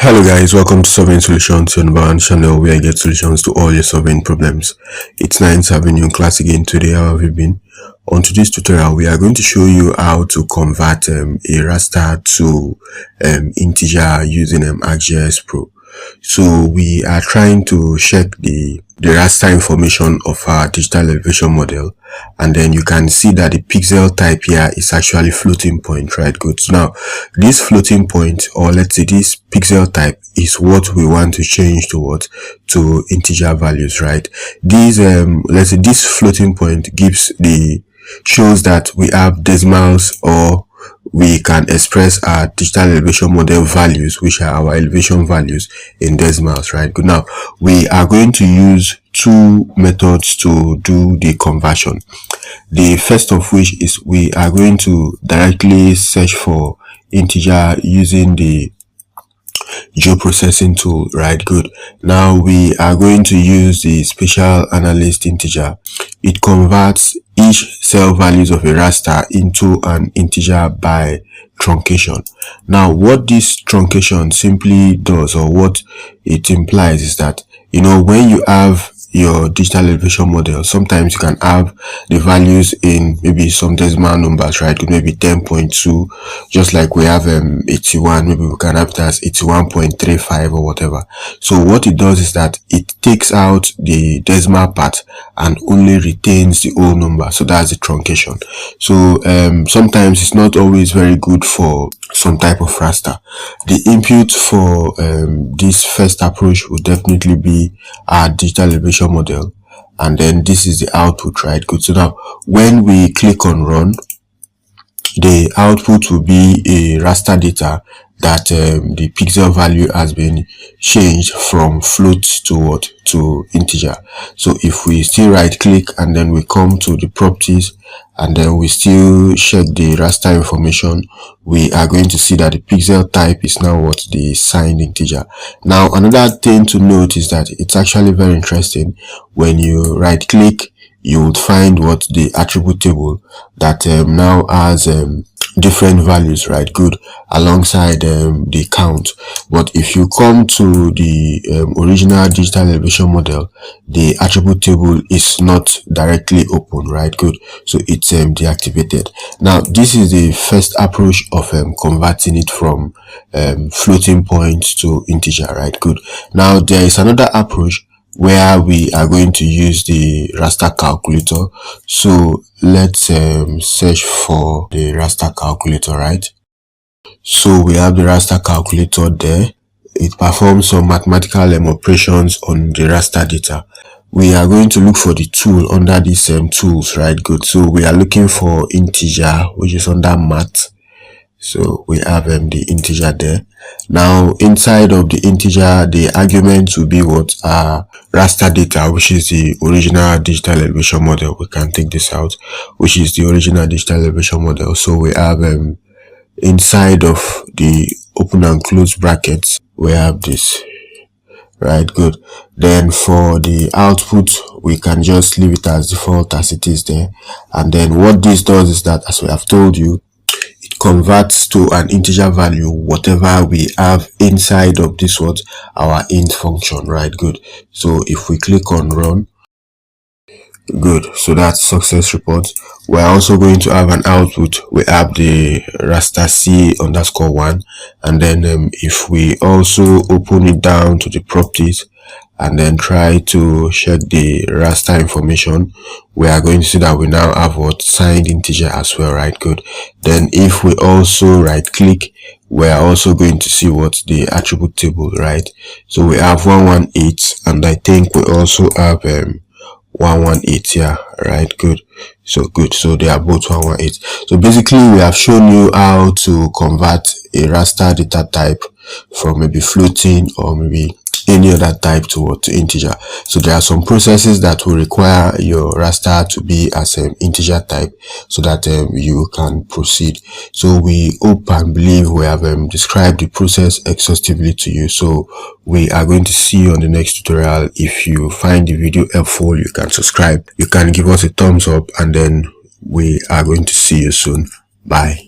Hello guys, welcome to Solving Solutions, your number one channel where I get solutions to all your solving problems. It's nice having you in class again today. How have you been? On today's tutorial, we are going to show you how to convert a raster to integer using ArcGIS Pro. So we are trying to check the raster information of our digital elevation model, and then you can see that the pixel type here is actually floating point, right? Good. So now this floating point, or let's say this pixel type, is what we want to change to integer values, right? These let's say this floating point shows that we have decimals, or we can express our digital elevation model values, which are our elevation values, in decimals, right? Good. Now we are going to use two methods to do the conversion. The first of which is we are going to directly search for integer using the geoprocessing tool, right? Good. Now we are going to use the spatial analyst integer. It converts each cell values of a raster into an integer by truncation. Now what this truncation simply does, or what it implies, is that, you know, when you have your digital elevation model, sometimes you can have the values in maybe some decimal numbers, right? Maybe 10.2, just like we have 81, maybe we can have it as 81.35 or whatever. So what it does is that it takes out the decimal part and only retains the whole number. So that's the truncation. So sometimes it's not always very good for some type of raster. The input for this first approach would definitely be our digital elevation model, and then this is the output, right? Good. So now when we click on run, the output will be a raster data that the pixel value has been changed from float to integer. So if we still right click and then we come to the properties and then we still check the raster information, we are going to see that the pixel type is now the signed integer. Now another thing to note is that it's actually very interesting. When you right click, you would find the attribute table that now has different values, right? Good, alongside the count. But if you come to the original digital elevation model, the attribute table is not directly open, right? Good. So it's deactivated. Now this is the first approach of converting it from floating point to integer, right? Good. Now there is another approach where we are going to use the raster calculator. So let's search for the raster calculator, right? So we have the raster calculator there. It performs some mathematical operations on the raster data. We are going to look for the tool under these tools, right? Good. So we are looking for integer, which is under math. So we have the integer there. Now inside of the integer, the argument will be raster data, which is the original digital elevation model. We can take this out, which is the original digital elevation model. So we have inside of the open and close brackets, we have this, right? Good. Then for the output, we can just leave it as default as it is there. And then what this does is that, as we have told you, it converts to an integer value whatever we have inside of this our int function, right? Good. So if we click on run, good, so that's success report. We're also going to have an output. We have the raster C_1, and then if we also open it down to the properties and then try to check the raster information, we are going to see that we now have signed integer as well, right? Good. Then if we also right click, we are also going to see the attribute table, right? So we have 118, and I think we also have 118 here, right? Good. So good, so they are both 118. So basically we have shown you how to convert a raster data type from maybe floating or maybe any other type to integer. So there are some processes that will require your raster to be as an integer type so that you can proceed. So we hope and believe we have described the process exhaustively to you. So we are going to see you on the next tutorial. If you find the video helpful, you can subscribe, you can give us a thumbs up, and then we are going to see you soon. Bye.